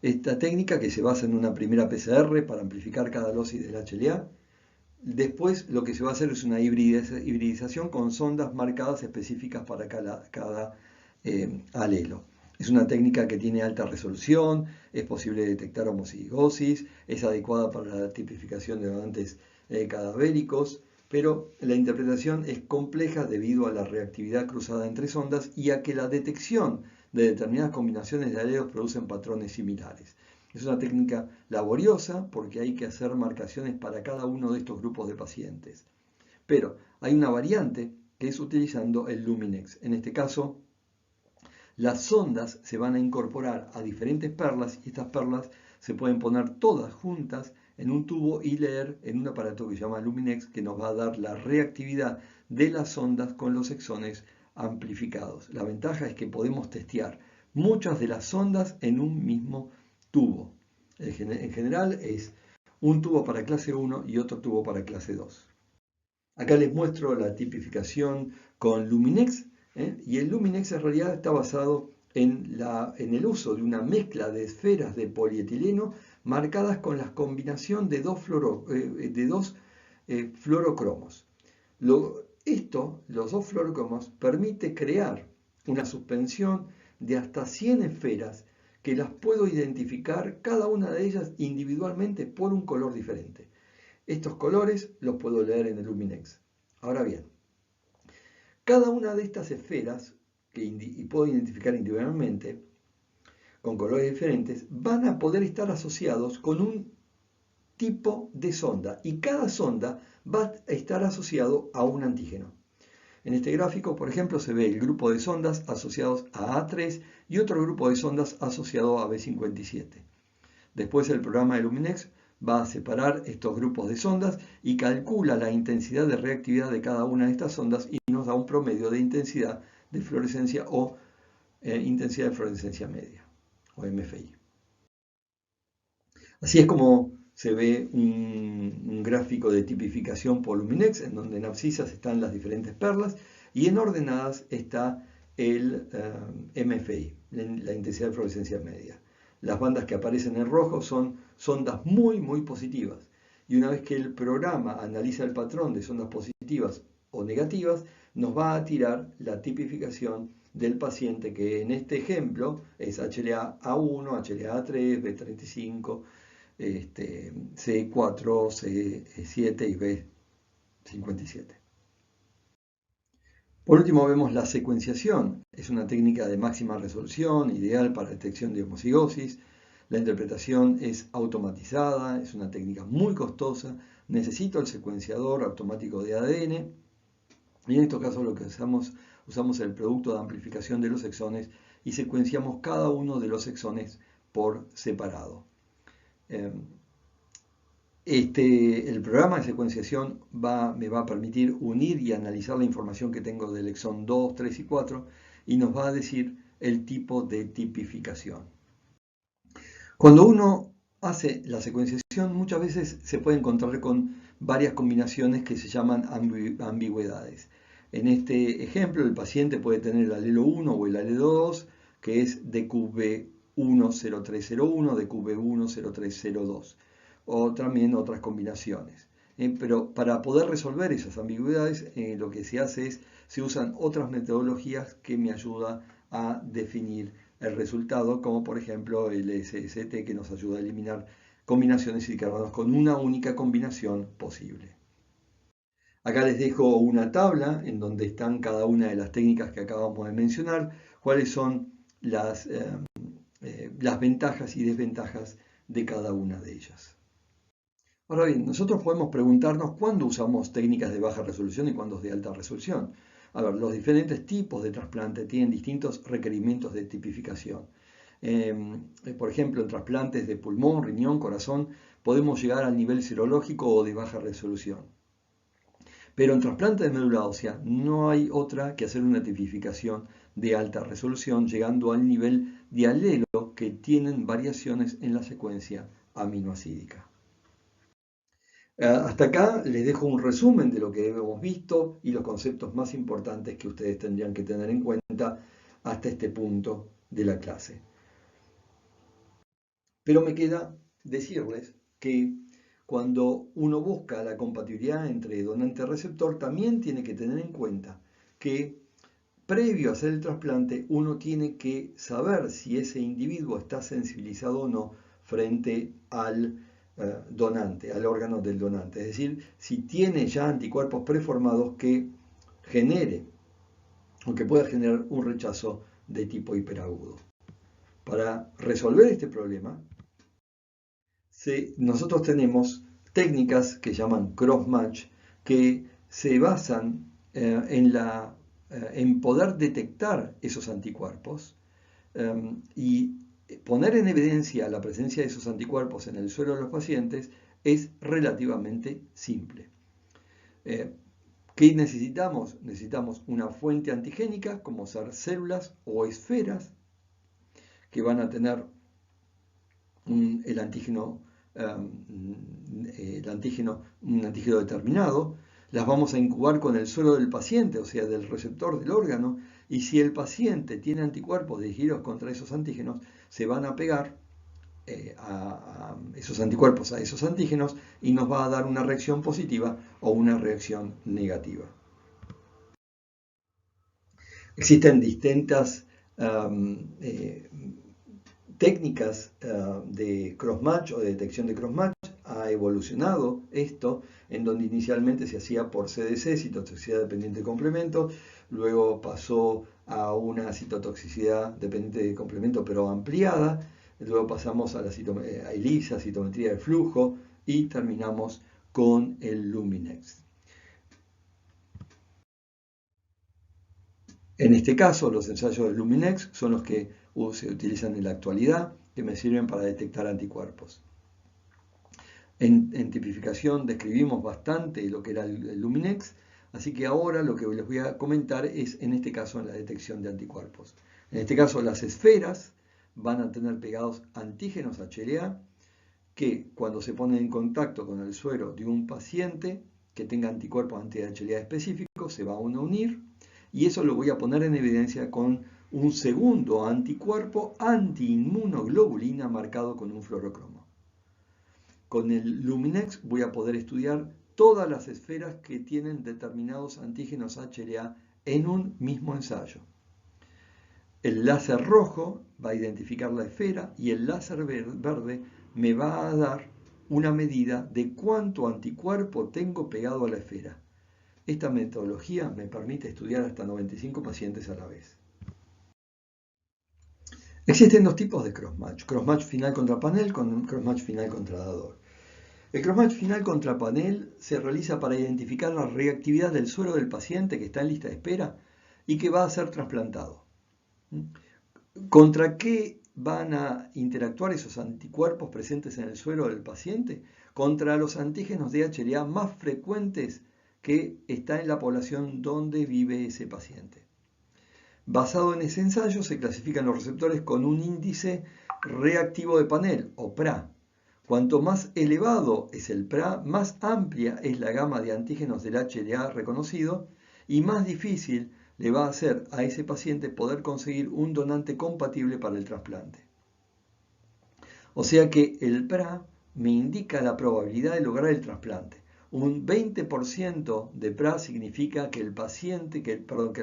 Esta técnica que se basa en una primera PCR para amplificar cada dosis del HLA. Después lo que se va a hacer es una hibridización con sondas marcadas específicas para cada alelo. Es una técnica que tiene alta resolución, es posible detectar homocigosis, es adecuada para la tipificación de donantes cadavéricos, pero la interpretación es compleja debido a la reactividad cruzada entre sondas y a que la detección de determinadas combinaciones de alelos producen patrones similares. Es una técnica laboriosa porque hay que hacer marcaciones para cada uno de estos grupos de pacientes. Pero hay una variante que es utilizando el Luminex. En este caso, las sondas se van a incorporar a diferentes perlas y estas perlas se pueden poner todas juntas en un tubo y leer en un aparato que se llama Luminex, que nos va a dar la reactividad de las sondas con los exones amplificados. La ventaja es que podemos testear muchas de las sondas en un mismo tubo. En general es un tubo para clase 1 y otro tubo para clase 2. Acá les muestro la tipificación con Luminex, y el Luminex en realidad está basado en el uso de una mezcla de esferas de polietileno marcadas con la combinación de dos fluorocromos. Los dos fluorocromos, permite crear una suspensión de hasta 100 esferas que las puedo identificar cada una de ellas individualmente por un color diferente. Estos colores los puedo leer en el Luminex. Ahora bien, cada una de estas esferas y puedo identificar individualmente con colores diferentes, van a poder estar asociados con un tipo de sonda y cada sonda va a estar asociado a un antígeno. En este gráfico, por ejemplo, se ve el grupo de sondas asociados a A3 y otro grupo de sondas asociado a B57. Después el programa de Luminex va a separar estos grupos de sondas y calcula la intensidad de reactividad de cada una de estas sondas y nos da un promedio de intensidad de fluorescencia o intensidad de fluorescencia media, o MFI. Así es como se ve un gráfico de tipificación por Luminex, en donde en abscisas están las diferentes perlas y en ordenadas está el MFI, la intensidad de fluorescencia media. Las bandas que aparecen en rojo son sondas muy positivas. Y una vez que el programa analiza el patrón de sondas positivas o negativas, nos va a tirar la tipificación del paciente, que en este ejemplo es HLA-A1, HLA-A3, B35, C4, C7 y B57. Por último vemos la secuenciación. Es una técnica de máxima resolución, ideal para detección de homocigosis. La interpretación es automatizada, es una técnica muy costosa. Necesito el secuenciador automático de ADN. Y en estos casos lo que usamos el producto de amplificación de los exones y secuenciamos cada uno de los exones por separado. El programa de secuenciación me va a permitir unir y analizar la información que tengo del exón 2, 3 y 4 y nos va a decir el tipo de tipificación. Cuando uno hace la secuenciación, muchas veces se puede encontrar con varias combinaciones que se llaman ambigüedades. En este ejemplo, el paciente puede tener el alelo 1 o el alelo 2, que es DQB10301, DQB10302, o también otras combinaciones. Pero para poder resolver esas ambigüedades, lo que se hace es, se usan otras metodologías que me ayudan a definir el resultado, como por ejemplo el SST, que nos ayuda a eliminar combinaciones y carbonos con una única combinación posible. Acá les dejo una tabla en donde están cada una de las técnicas que acabamos de mencionar, cuáles son las ventajas y desventajas de cada una de ellas. Ahora bien, nosotros podemos preguntarnos cuándo usamos técnicas de baja resolución y cuándo de alta resolución. A ver, los diferentes tipos de trasplante tienen distintos requerimientos de tipificación. Por ejemplo, en trasplantes de pulmón, riñón, corazón, podemos llegar al nivel serológico o de baja resolución. Pero en trasplante de médula ósea no hay otra que hacer una tipificación de alta resolución, llegando al nivel de alelo que tienen variaciones en la secuencia aminoacídica. Hasta acá les dejo un resumen de lo que hemos visto y los conceptos más importantes que ustedes tendrían que tener en cuenta hasta este punto de la clase. Pero me queda decirles que cuando uno busca la compatibilidad entre donante y receptor, también tiene que tener en cuenta que previo a hacer el trasplante uno tiene que saber si ese individuo está sensibilizado o no frente al donante, al órgano del donante. Es decir, si tiene ya anticuerpos preformados que genere o que pueda generar un rechazo de tipo hiperagudo. Para resolver este problema, nosotros tenemos técnicas que llaman cross-match, que se basan en poder detectar esos anticuerpos y poner en evidencia la presencia de esos anticuerpos en el suero de los pacientes es relativamente simple. ¿Qué necesitamos? Necesitamos una fuente antigénica, como ser células o esferas, que van a tener un antígeno determinado. las vamos a incubar con el suero del paciente, o sea, del receptor del órgano, y si el paciente tiene anticuerpos dirigidos contra esos antígenos, se van a pegar a esos anticuerpos a esos antígenos y nos va a dar una reacción positiva o una reacción negativa. Existen distintas técnicas de crossmatch o de detección de crossmatch. Ha evolucionado esto, en donde inicialmente se hacía por CDC, citotoxicidad dependiente de complemento, luego pasó a una citotoxicidad dependiente de complemento pero ampliada, luego pasamos a la ELISA, citometría de flujo, y terminamos con el Luminex. En este caso, los ensayos de Luminex son los que se utilizan en la actualidad, que me sirven para detectar anticuerpos. En tipificación describimos bastante lo que era el Luminex, así que ahora lo que les voy a comentar es, en este caso, en la detección de anticuerpos. En este caso, las esferas van a tener pegados antígenos HLA que cuando se ponen en contacto con el suero de un paciente que tenga anticuerpos anti-HLA específicos, se va a unir, y eso lo voy a poner en evidencia con un segundo anticuerpo antiinmunoglobulina marcado con un fluorocromo. Con el Luminex voy a poder estudiar todas las esferas que tienen determinados antígenos HLA en un mismo ensayo. El láser rojo va a identificar la esfera y el láser verde me va a dar una medida de cuánto anticuerpo tengo pegado a la esfera. Esta metodología me permite estudiar hasta 95 pacientes a la vez. Existen dos tipos de crossmatch: crossmatch final contra panel con crossmatch final contra dador. El crossmatch final contra panel se realiza para identificar la reactividad del suero del paciente que está en lista de espera y que va a ser trasplantado. ¿Contra qué van a interactuar esos anticuerpos presentes en el suero del paciente? Contra los antígenos de HLA más frecuentes que está en la población donde vive ese paciente. Basado en ese ensayo se clasifican los receptores con un índice reactivo de panel, o PRA. Cuanto más elevado es el PRA, más amplia es la gama de antígenos del HLA reconocido y más difícil le va a hacer a ese paciente poder conseguir un donante compatible para el trasplante. O sea que el PRA me indica la probabilidad de lograr el trasplante. Un 20% de PRA significa que el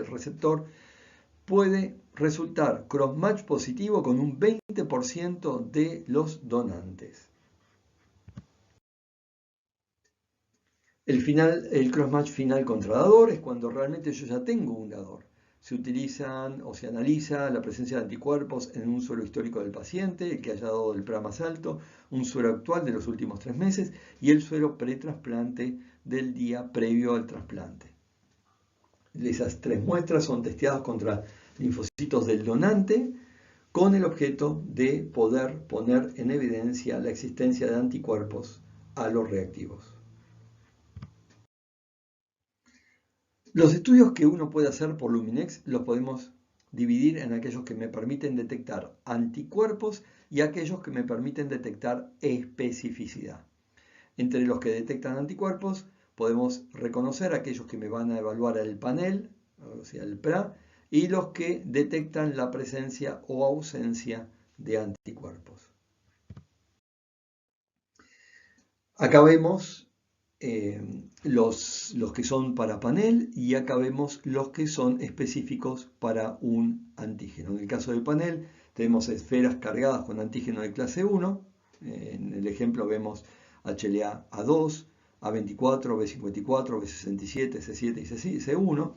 receptor puede resultar crossmatch positivo con un 20% de los donantes. El crossmatch final contra dador es cuando realmente yo ya tengo un dador. Se utilizan o se analiza la presencia de anticuerpos en un suero histórico del paciente, el que haya dado el PRA más alto, un suero actual de los últimos 3 meses y el suero pretrasplante del día previo al trasplante. Esas 3 muestras son testeadas contra linfocitos del donante con el objeto de poder poner en evidencia la existencia de anticuerpos a los reactivos. Los estudios que uno puede hacer por Luminex los podemos dividir en aquellos que me permiten detectar anticuerpos y aquellos que me permiten detectar especificidad. Entre los que detectan anticuerpos podemos reconocer aquellos que me van a evaluar el panel, o sea, el PRA, y los que detectan la presencia o ausencia de anticuerpos. Acá vemos los que son para panel y acá vemos los que son específicos para un antígeno. En el caso del panel tenemos esferas cargadas con antígeno de clase 1. En el ejemplo vemos HLA A2, A24, B54, B67, C7 y C1.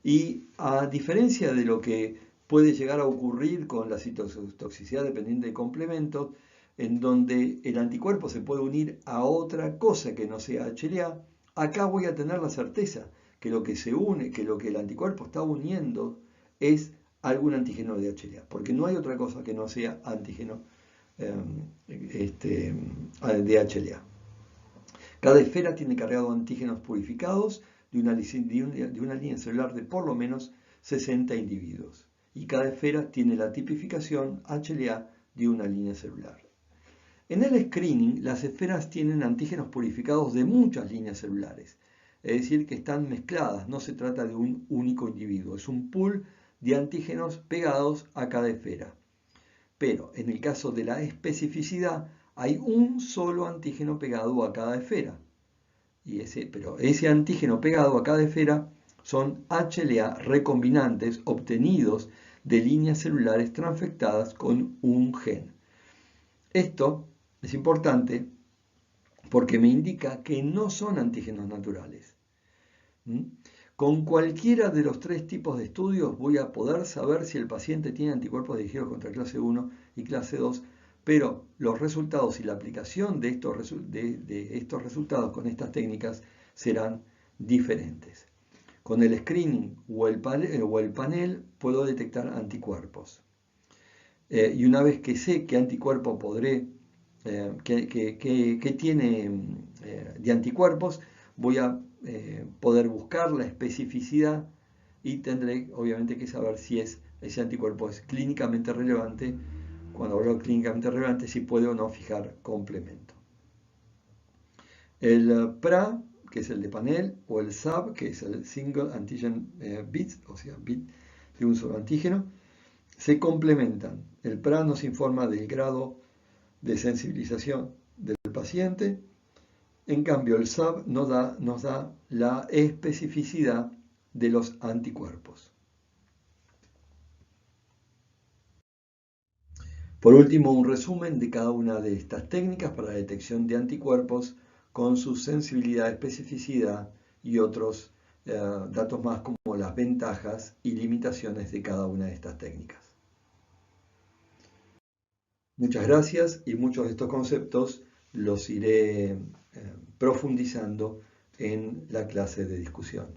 Y a diferencia de lo que puede llegar a ocurrir con la citotoxicidad dependiente de complementos, en donde el anticuerpo se puede unir a otra cosa que no sea HLA, acá voy a tener la certeza que lo que se une, que lo que el anticuerpo está uniendo es algún antígeno de HLA, porque no hay otra cosa que no sea antígeno de HLA. Cada esfera tiene cargado antígenos purificados de una línea celular de por lo menos 60 individuos, y cada esfera tiene la tipificación HLA de una línea celular. En el screening, las esferas tienen antígenos purificados de muchas líneas celulares. es decir, que están mezcladas, no se trata de un único individuo, es un pool de antígenos pegados a cada esfera. Pero en el caso de la especificidad, hay un solo antígeno pegado a cada esfera. Pero ese antígeno pegado a cada esfera son HLA recombinantes obtenidos de líneas celulares transfectadas con un gen. Esto es importante porque me indica que no son antígenos naturales. Con cualquiera de los tres tipos de estudios voy a poder saber si el paciente tiene anticuerpos dirigidos contra clase 1 y clase 2, pero los resultados y la aplicación de estos resultados con estas técnicas serán diferentes. Con el screening o el panel puedo detectar anticuerpos. Y una vez que sé qué anticuerpo que tiene de anticuerpos, voy a poder buscar la especificidad y tendré obviamente que saber si ese anticuerpo es clínicamente relevante. Cuando hablo de clínicamente relevante, si puede o no fijar complemento. El PRA, que es el de panel, o el SAB, que es el Single Antigen Bit, o sea, bit de un solo antígeno, se complementan. El PRA nos informa del grado de sensibilización del paciente. En cambio, el SAB nos da la especificidad de los anticuerpos. Por último, un resumen de cada una de estas técnicas para la detección de anticuerpos con su sensibilidad, especificidad y otros datos más como las ventajas y limitaciones de cada una de estas técnicas. Muchas gracias y muchos de estos conceptos los iré profundizando en la clase de discusión.